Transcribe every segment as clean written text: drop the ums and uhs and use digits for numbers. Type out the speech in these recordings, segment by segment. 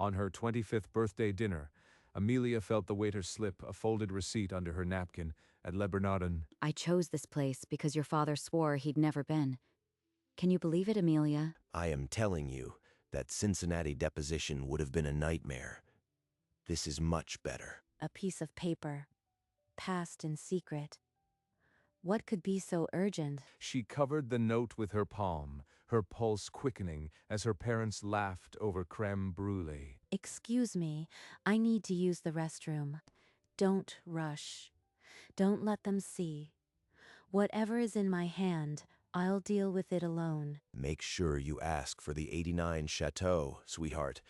On her 25th birthday dinner, Amelia felt the waiter slip a folded receipt under her napkin at Le Bernardin. I chose this place because your father swore he'd never been. Can you believe it, Amelia? I am telling you that Cincinnati deposition would have been a nightmare. This is much better. A piece of paper, passed in secret. What could be so urgent? She covered the note with her palm, her pulse quickening as her parents laughed over creme brulee. Excuse me, I need to use the restroom. Don't rush. Don't let them see. Whatever is in my hand, I'll deal with it alone. Make sure you ask for the 89 Chateau, sweetheart.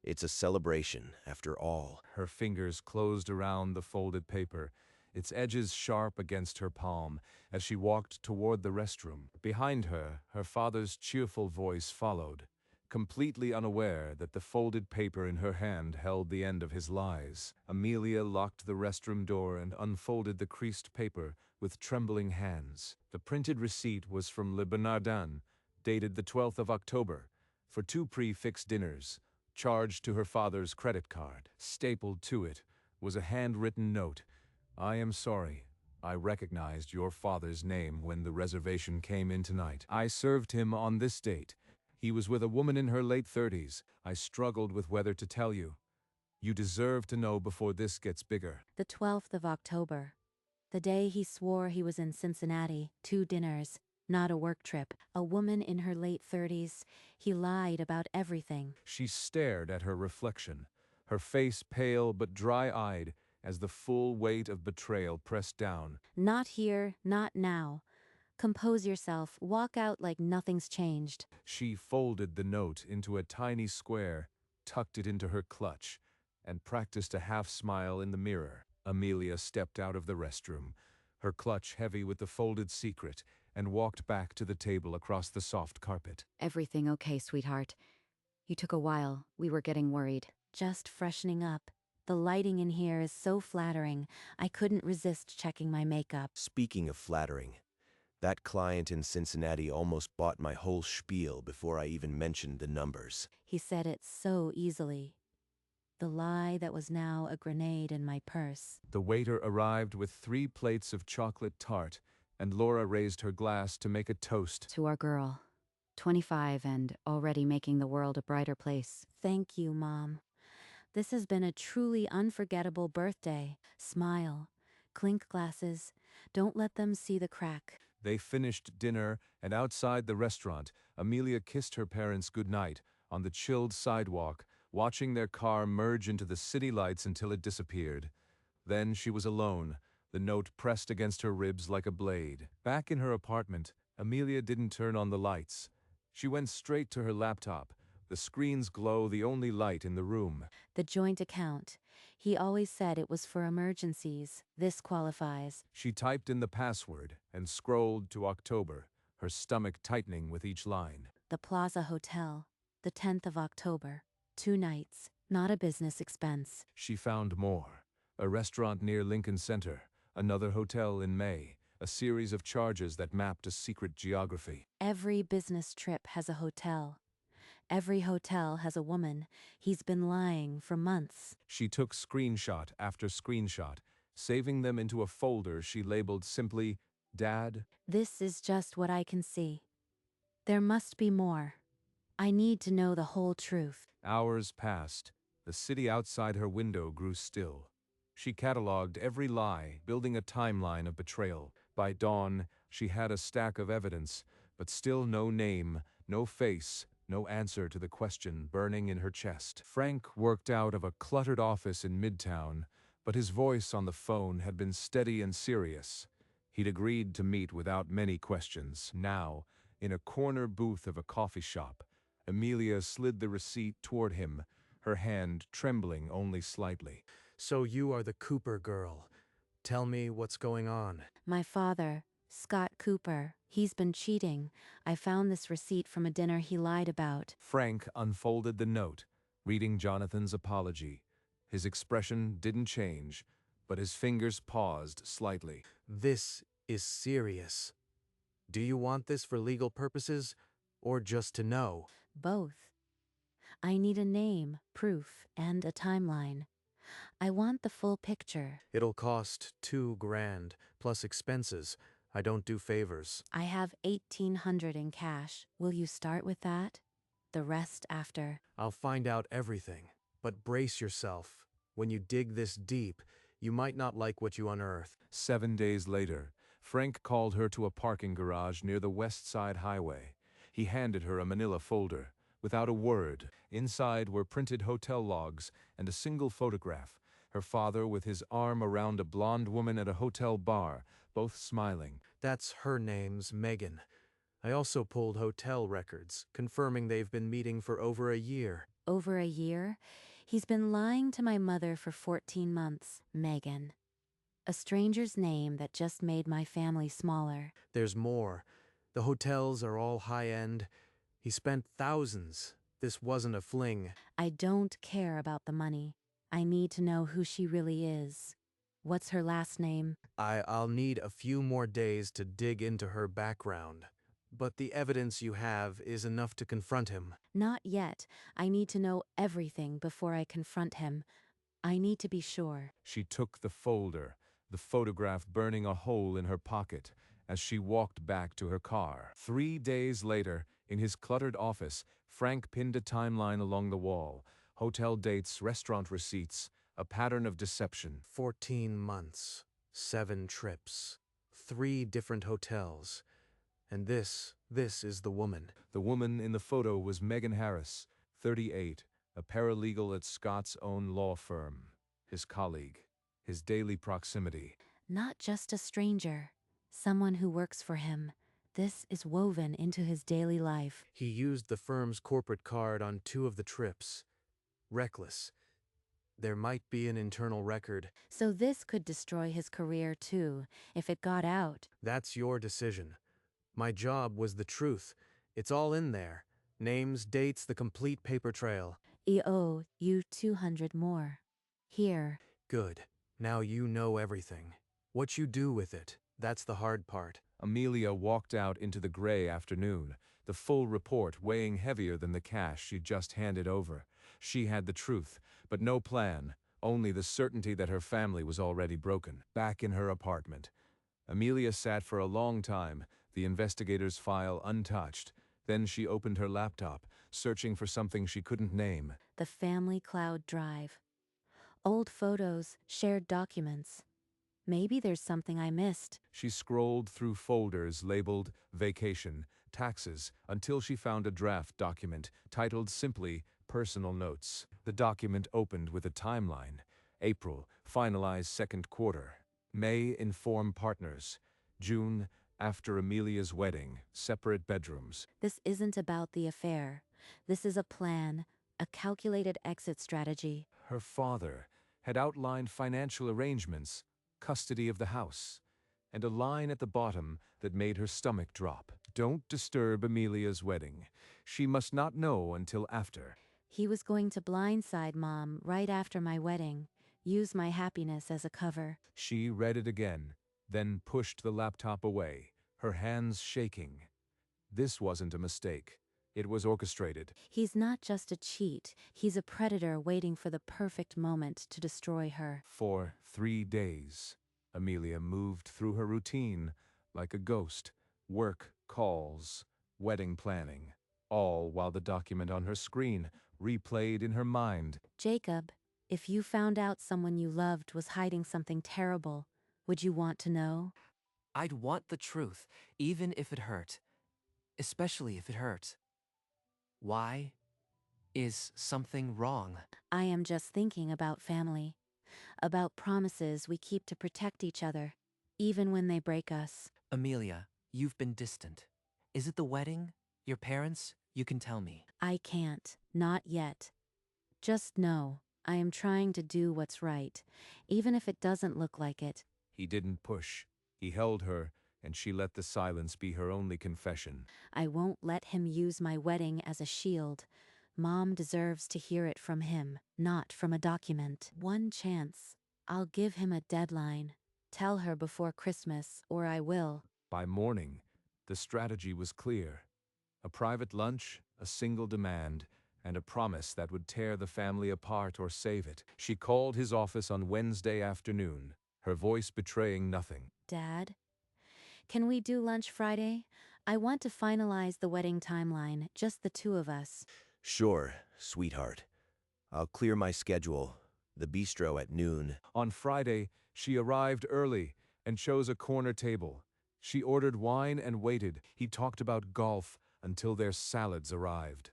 It's a celebration, after all. Her fingers closed around the folded paper, its edges sharp against her palm, as she walked toward the restroom. Behind her, her father's cheerful voice followed, completely unaware that the folded paper in her hand held the end of his lies. Amelia locked the restroom door and unfolded the creased paper with trembling hands. The printed receipt was from Le Bernardin, dated the 12th of October, for 2 prix-fixe dinners, charged to her father's credit card. Stapled to it was a handwritten note. I am sorry. I recognized your father's name when the reservation came in tonight. I served him on this date. He was with a woman in her late 30s. I struggled with whether to tell you. You deserve to know before this gets bigger. The 12th of October. The day he swore he was in Cincinnati, 2 dinners, not a work trip. A woman in her late 30s. He lied about everything. She stared at her reflection, her face pale but dry-eyed as the full weight of betrayal pressed down. Not here, not now. Compose yourself, walk out like nothing's changed. She folded the note into a tiny square, tucked it into her clutch, and practiced a half-smile in the mirror. Amelia stepped out of the restroom, her clutch heavy with the folded secret, and walked back to the table across the soft carpet. Everything okay, sweetheart? You took a while. We were getting worried. Just freshening up. The lighting in here is so flattering, I couldn't resist checking my makeup. Speaking of flattering, that client in Cincinnati almost bought my whole spiel before I even mentioned the numbers. He said it so easily. The lie that was now a grenade in my purse. The waiter arrived with 3 plates of chocolate tart, and Laura raised her glass to make a toast. To our girl. 25 and already making the world a brighter place. Thank you, Mom. This has been a truly unforgettable birthday. Smile. Clink glasses. Don't let them see the crack. They finished dinner, and outside the restaurant, Amelia kissed her parents goodnight on the chilled sidewalk, watching their car merge into the city lights until it disappeared. Then she was alone, the note pressed against her ribs like a blade. Back in her apartment, Amelia didn't turn on the lights. She went straight to her laptop, the screen's glow the only light in the room. The joint account. He always said it was for emergencies. This qualifies. She typed in the password and scrolled to October, her stomach tightening with each line. The Plaza Hotel. The 10th of October. 2 nights. Not a business expense. She found more. A restaurant near Lincoln Center, another hotel in May, a series of charges that mapped a secret geography. Every business trip has a hotel. Every hotel has a woman. He's been lying for months. She took screenshot after screenshot, saving them into a folder she labeled simply, Dad. This is just what I can see. There must be more. I need to know the whole truth. Hours passed. The city outside her window grew still. She cataloged every lie, building a timeline of betrayal. By dawn, she had a stack of evidence, but still no name, no face, no answer to the question burning in her chest. Frank worked out of a cluttered office in Midtown, but his voice on the phone had been steady and serious. He'd agreed to meet without many questions. Now, in a corner booth of a coffee shop, Amelia slid the receipt toward him, her hand trembling only slightly. So you are the Cooper girl. Tell me what's going on. My father, Scott Cooper, he's been cheating. I found this receipt from a dinner he lied about. Frank unfolded the note, reading Jonathan's apology. His expression didn't change, but his fingers paused slightly. This is serious. Do you want this for legal purposes, or just to know? Both. I need a name, proof, and a timeline. I want the full picture. It'll cost $2,000 plus expenses. I don't do favors. I have 1,800 in cash. Will you start with that? The rest after. I'll find out everything. But brace yourself. When you dig this deep, you might not like what you unearth. 7 days later, Frank called her to a parking garage near the West Side Highway. He handed her a manila folder. Without a word, inside were printed hotel logs and a single photograph. Her father with his arm around a blonde woman at a hotel bar, both smiling. That's her name's Megan. I also pulled hotel records, confirming they've been meeting for over a year. Over a year? He's been lying to my mother for 14 months. Megan. A stranger's name that just made my family smaller. There's more. The hotels are all high-end. He spent thousands. This wasn't a fling. I don't care about the money. I need to know who she really is. What's her last name? I'll need a few more days to dig into her background. But the evidence you have is enough to confront him. Not yet. I need to know everything before I confront him. I need to be sure. She took the folder, the photograph burning a hole in her pocket, as she walked back to her car. 3 days later, in his cluttered office, Frank pinned a timeline along the wall. Hotel dates, restaurant receipts, a pattern of deception. 14 months, 7 trips, 3 different hotels. And this is the woman. The woman in the photo was Megan Harris, 38, a paralegal at Scott's own law firm. His colleague, his daily proximity. Not just a stranger. Someone who works for him. This is woven into his daily life. He used the firm's corporate card on 2 of the trips. Reckless. There might be an internal record. So this could destroy his career too, if it got out. That's your decision. My job was the truth. It's all in there. Names, dates, the complete paper trail. I owe you 200 more. Here. Good. Now you know everything. What you do with it, that's the hard part. Amelia walked out into the gray afternoon, the full report weighing heavier than the cash she'd just handed over. She had the truth, but no plan, only the certainty that her family was already broken. Back in her apartment, Amelia sat for a long time, the investigator's file untouched. Then she opened her laptop, searching for something she couldn't name. The family cloud drive. Old photos, shared documents. Maybe there's something I missed. She scrolled through folders labeled vacation, taxes, until she found a draft document titled simply Personal Notes. The document opened with a timeline. April, finalized second quarter. May, inform partners. June, after Amelia's wedding, separate bedrooms. This isn't about the affair. This is a plan, a calculated exit strategy. Her father had outlined financial arrangements, custody of the house, and a line at the bottom that made her stomach drop. Don't disturb Amelia's wedding. She must not know until after. He was going to blindside Mom right after my wedding, use my happiness as a cover. She read it again, then pushed the laptop away, her hands shaking. This wasn't a mistake. It was orchestrated. He's not just a cheat, he's a predator waiting for the perfect moment to destroy her. For 3 days, Amelia moved through her routine like a ghost. Work, calls, wedding planning, all while the document on her screen replayed in her mind. Jacob, if you found out someone you loved was hiding something terrible, would you want to know? I'd want the truth, even if it hurt. Especially if it hurt. Why? Is something wrong? I am just thinking about family. About promises we keep to protect each other, even when they break us. Amelia, you've been distant. Is it the wedding? Your parents? You can tell me. I can't. Not yet. Just know, I am trying to do what's right, even if it doesn't look like it. He didn't push. He held her, and she let the silence be her only confession. I won't let him use my wedding as a shield. Mom deserves to hear it from him, not from a document. One chance. I'll give him a deadline. Tell her before Christmas, or I will. By morning, the strategy was clear. A private lunch, a single demand, and a promise that would tear the family apart or save it. She called his office on Wednesday afternoon, her voice betraying nothing. Dad, can we do lunch Friday? I want to finalize the wedding timeline, just the two of us. Sure, sweetheart. I'll clear my schedule. The bistro at noon. On Friday, she arrived early and chose a corner table. She ordered wine and waited. He talked about golf until their salads arrived.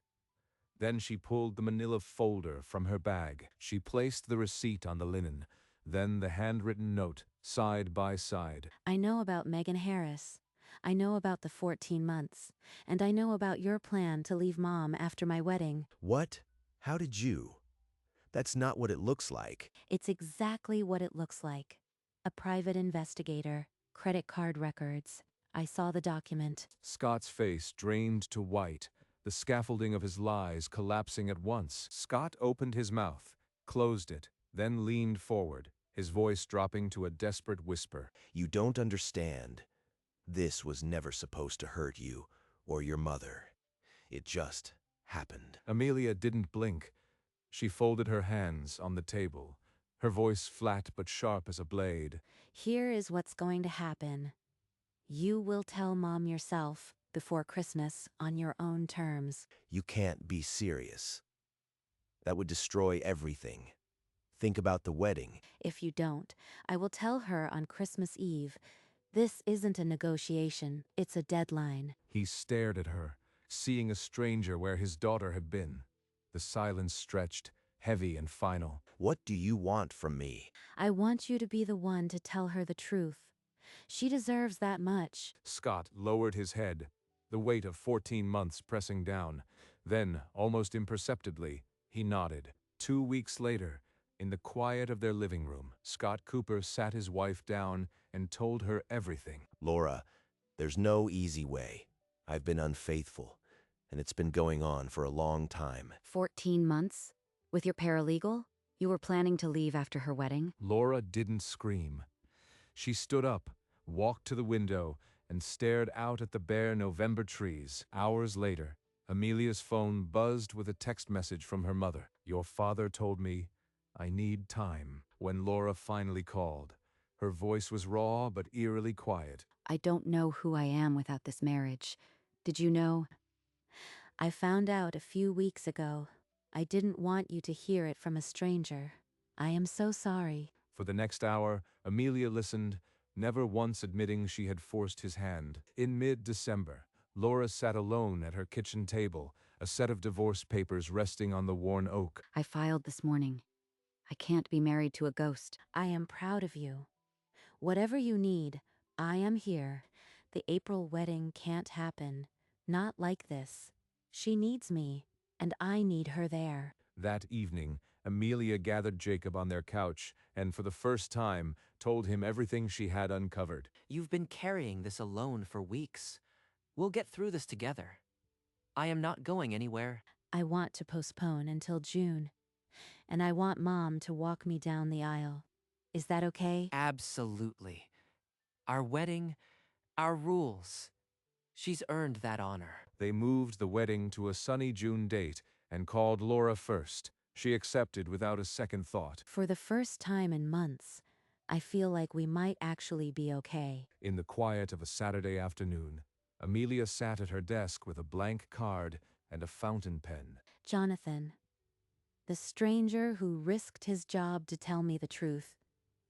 Then she pulled the manila folder from her bag. She placed the receipt on the linen, then the handwritten note, side by side. I know about Megan Harris. I know about the 14 months. And I know about your plan to leave Mom after my wedding. What? How did you? That's not what it looks like. It's exactly what it looks like. A private investigator, credit card records. I saw the document. Scott's face drained to white, the scaffolding of his lies collapsing at once. Scott opened his mouth, closed it, then leaned forward, his voice dropping to a desperate whisper. You don't understand. This was never supposed to hurt you or your mother. It just happened. Amelia didn't blink. She folded her hands on the table, her voice flat but sharp as a blade. Here is what's going to happen. You will tell Mom yourself before Christmas on your own terms. You can't be serious. That would destroy everything. Think about the wedding. If you don't, I will tell her on Christmas Eve. This isn't a negotiation, it's a deadline. He stared at her, seeing a stranger where his daughter had been. The silence stretched, heavy and final. What do you want from me? I want you to be the one to tell her the truth. She deserves that much. Scott lowered his head, the weight of 14 months pressing down. Then, almost imperceptibly, he nodded. 2 weeks later, in the quiet of their living room, Scott Cooper sat his wife down and told her everything. Laura, there's no easy way. I've been unfaithful, and it's been going on for a long time. 14 months? With your paralegal? You were planning to leave after her wedding? Laura didn't scream. She stood up, walked to the window, and stared out at the bare November trees. Hours later, Amelia's phone buzzed with a text message from her mother. Your father told me I need time. When Laura finally called, her voice was raw but eerily quiet. I don't know who I am without this marriage. Did you know? I found out a few weeks ago. I didn't want you to hear it from a stranger. I am so sorry. For the next hour, Amelia listened, never once admitting she had forced his hand. In mid-December, Laura sat alone at her kitchen table, a set of divorce papers resting on the worn oak. I filed this morning. I can't be married to a ghost. I am proud of you. Whatever you need, I am here. The April wedding can't happen. Not like this. She needs me, and I need her there. That evening, Amelia gathered Jacob on their couch and, for the first time, told him everything she had uncovered. You've been carrying this alone for weeks. We'll get through this together. I am not going anywhere. I want to postpone until June, and I want Mom to walk me down the aisle. Is that okay? Absolutely. Our wedding, our rules. She's earned that honor. They moved the wedding to a sunny June date and called Laura first. She accepted without a second thought. For the first time in months, I feel like we might actually be okay. In the quiet of a Saturday afternoon, Amelia sat at her desk with a blank card and a fountain pen. Jonathan, the stranger who risked his job to tell me the truth,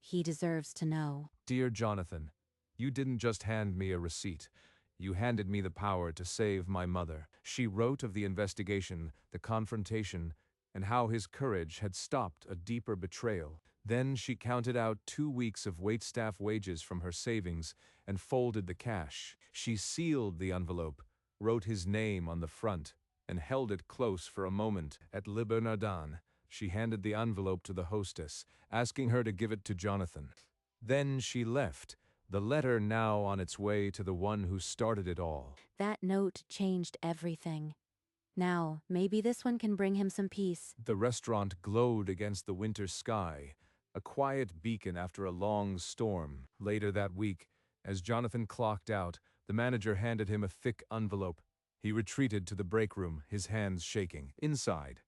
he deserves to know. Dear Jonathan, you didn't just hand me a receipt. You handed me the power to save my mother. She wrote of the investigation, the confrontation, and how his courage had stopped a deeper betrayal. Then she counted out 2 weeks of waitstaff wages from her savings and folded the cash. She sealed the envelope, wrote his name on the front, and held it close for a moment. At Le Bernardin, she handed the envelope to the hostess, asking her to give it to Jonathan. Then she left, the letter now on its way to the one who started it all. That note changed everything. Now, maybe this one can bring him some peace. The restaurant glowed against the winter sky, a quiet beacon after a long storm. Later that week, as Jonathan clocked out, the manager handed him a thick envelope. He retreated to the break room, his hands shaking. Inside,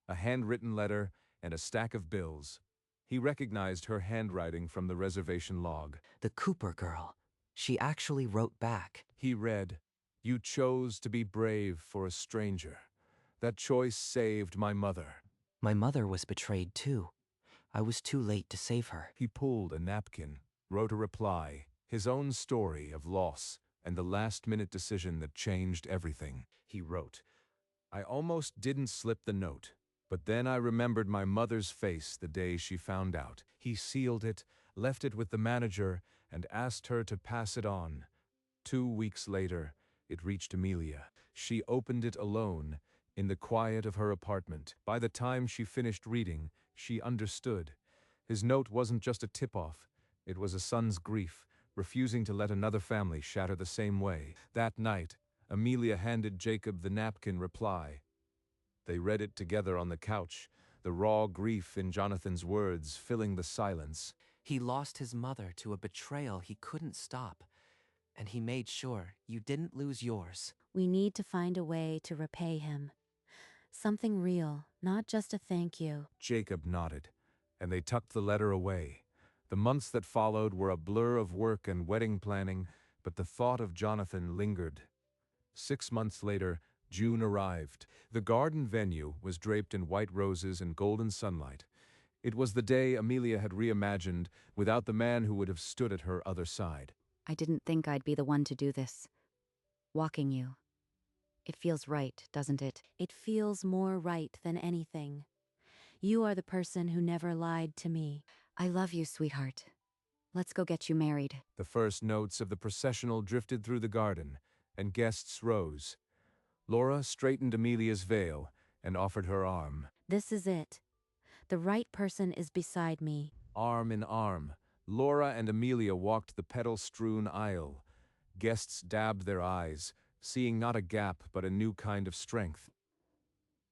a handwritten letter and a stack of bills. He recognized her handwriting from the reservation log. The Cooper girl. She actually wrote back. He read, "You chose to be brave for a stranger. That choice saved my mother." My mother was betrayed too. I was too late to save her. He pulled a napkin, wrote a reply, his own story of loss and the last-minute decision that changed everything. He wrote, "I almost didn't slip the note, but then I remembered my mother's face the day she found out." He sealed it, left it with the manager, and asked her to pass it on. 2 weeks later, it reached Amelia. She opened it alone, in the quiet of her apartment. By the time she finished reading, she understood. His note wasn't just a tip-off. It was a son's grief, refusing to let another family shatter the same way. That night, Amelia handed Jacob the napkin reply. They read it together on the couch, the raw grief in Jonathan's words filling the silence. He lost his mother to a betrayal he couldn't stop. And he made sure you didn't lose yours. We need to find a way to repay him. Something real, not just a thank you. Jacob nodded, and they tucked the letter away. The months that followed were a blur of work and wedding planning, but the thought of Jonathan lingered. 6 months later, June arrived. The garden venue was draped in white roses and golden sunlight. It was the day Amelia had reimagined without the man who would have stood at her other side. I didn't think I'd be the one to do this. Walking you. It feels right, doesn't it? It feels more right than anything. You are the person who never lied to me. I love you, sweetheart. Let's go get you married. The first notes of the processional drifted through the garden, and guests rose. Laura straightened Amelia's veil and offered her arm. This is it. The right person is beside me. Arm in arm, Laura and Amelia walked the petal-strewn aisle. Guests dabbed their eyes, seeing not a gap but a new kind of strength.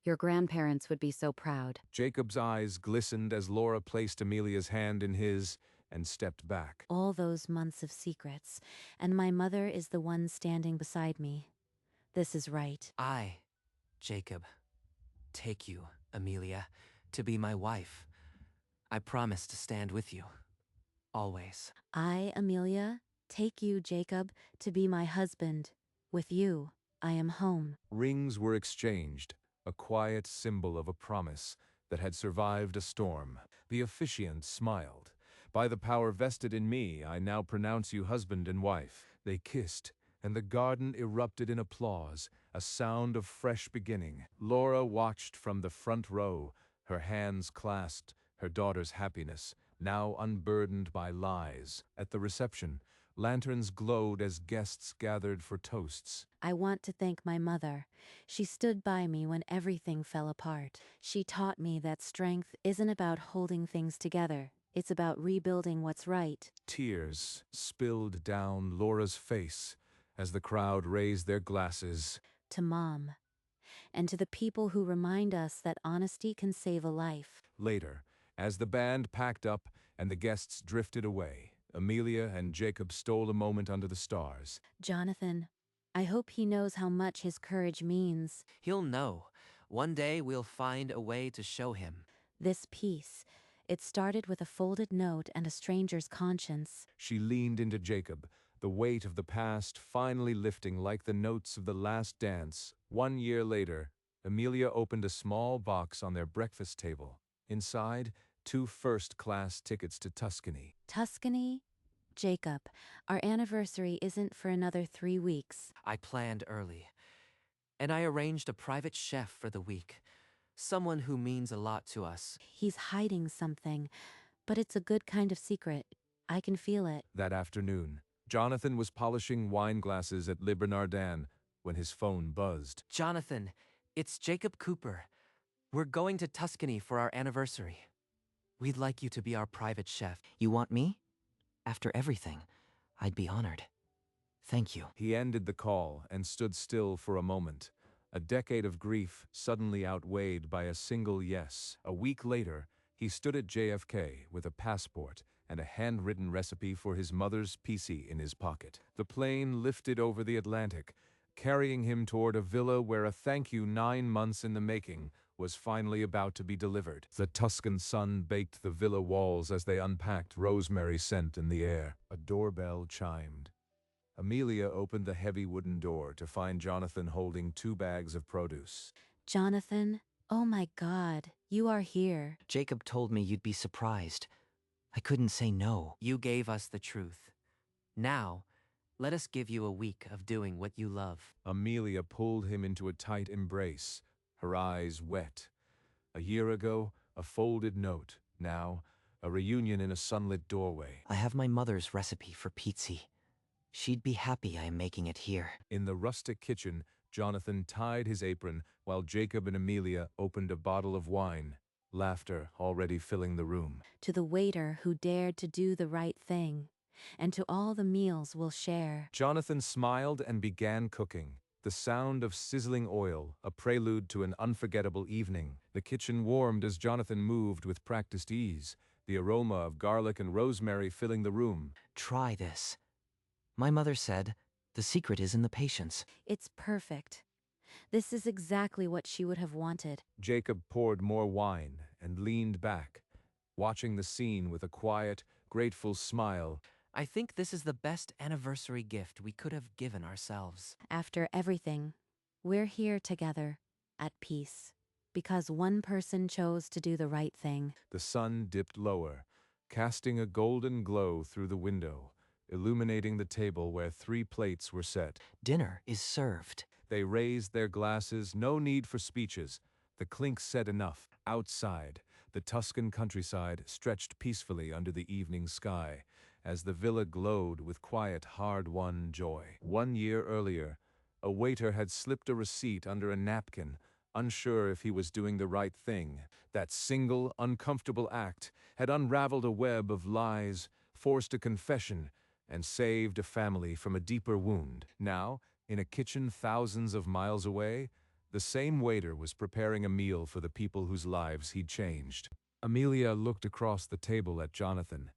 Your grandparents would be so proud. Jacob's eyes glistened as Laura placed Amelia's hand in his and stepped back. All those months of secrets, and my mother is the one standing beside me. This is right. I, Jacob, take you, Amelia, to be my wife. I promise to stand with you. Always. I, Amelia, take you, Jacob, to be my husband. With you, I am home. Rings were exchanged, a quiet symbol of a promise that had survived a storm. The officiant smiled. "By the power vested in me, I now pronounce you husband and wife." They kissed, and the garden erupted in applause, a sound of fresh beginning. Laura watched from the front row, her hands clasped, her daughter's happiness, now unburdened by lies. At the reception, lanterns glowed as guests gathered for toasts. I want to thank my mother. She stood by me when everything fell apart. She taught me that strength isn't about holding things together. It's about rebuilding what's right. Tears spilled down Laura's face as the crowd raised their glasses. To Mom. And to the people who remind us that honesty can save a life. Later, as the band packed up and the guests drifted away, Amelia and Jacob stole a moment under the stars. Jonathan, I hope he knows how much his courage means. He'll know. One day we'll find a way to show him. This piece, it started with a folded note and a stranger's conscience. She leaned into Jacob, the weight of the past finally lifting like the notes of the last dance. 1 year later, Amelia opened a small box on their breakfast table. Inside, 2 first-class tickets to Tuscany. Tuscany? Jacob, our anniversary isn't for another 3 weeks. I planned early. And I arranged a private chef for the week. Someone who means a lot to us. He's hiding something, but it's a good kind of secret. I can feel it. That afternoon, Jonathan was polishing wine glasses at Le Bernardin when his phone buzzed. Jonathan, it's Jacob Cooper. We're going to Tuscany for our anniversary. We'd like you to be our private chef. You want me? After everything, I'd be honored. Thank you. He ended the call and stood still for a moment. A decade of grief suddenly outweighed by a single yes. A week later, he stood at JFK with a passport and a handwritten recipe for his mother's PC in his pocket. The plane lifted over the Atlantic. carrying him toward a villa where a thank you 9 months in the making was finally about to be delivered. The Tuscan sun baked the villa walls as they unpacked, rosemary scent in the air. A doorbell chimed. Amelia opened the heavy wooden door to find Jonathan holding 2 bags of produce. Jonathan, oh my God, you are here. Jacob told me you'd be surprised. I couldn't say no. You gave us the truth. Now, let us give you a week of doing what you love. Amelia pulled him into a tight embrace, her eyes wet. A year ago, a folded note. Now, a reunion in a sunlit doorway. I have my mother's recipe for pizza. She'd be happy I am making it here. In the rustic kitchen, Jonathan tied his apron while Jacob and Amelia opened a bottle of wine, laughter already filling the room. To the waiter who dared to do the right thing, and to all the meals we'll share. Jonathan smiled and began cooking. The sound of sizzling oil, a prelude to an unforgettable evening. The kitchen warmed as Jonathan moved with practiced ease, the aroma of garlic and rosemary filling the room. Try this. My mother said, the secret is in the patience. It's perfect. This is exactly what she would have wanted. Jacob poured more wine and leaned back, watching the scene with a quiet, grateful smile. I think this is the best anniversary gift we could have given ourselves. After everything, we're here together, at peace, because one person chose to do the right thing. The sun dipped lower, casting a golden glow through the window, illuminating the table where 3 plates were set. Dinner is served. They raised their glasses, no need for speeches. The clink said enough. Outside, the Tuscan countryside stretched peacefully under the evening sky, as the villa glowed with quiet, hard-won joy. 1 year earlier, a waiter had slipped a receipt under a napkin, unsure if he was doing the right thing. That single, uncomfortable act had unraveled a web of lies, forced a confession, and saved a family from a deeper wound. Now, in a kitchen thousands of miles away, the same waiter was preparing a meal for the people whose lives he'd changed. Amelia looked across the table at Jonathan,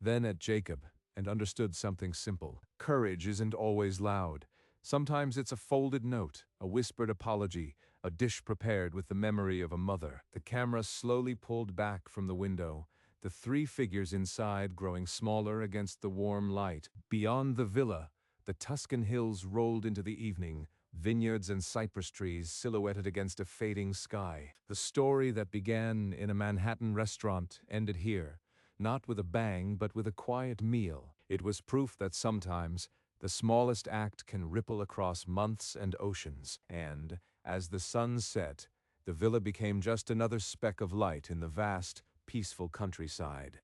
then at Jacob, and understood something simple. Courage isn't always loud. Sometimes it's a folded note, a whispered apology, a dish prepared with the memory of a mother. The camera slowly pulled back from the window, the 3 figures inside growing smaller against the warm light. Beyond the villa, the Tuscan hills rolled into the evening, vineyards and cypress trees silhouetted against a fading sky. The story that began in a Manhattan restaurant ended here, not with a bang, but with a quiet meal. It was proof that sometimes the smallest act can ripple across months and oceans. And, as the sun set, the villa became just another speck of light in the vast, peaceful countryside.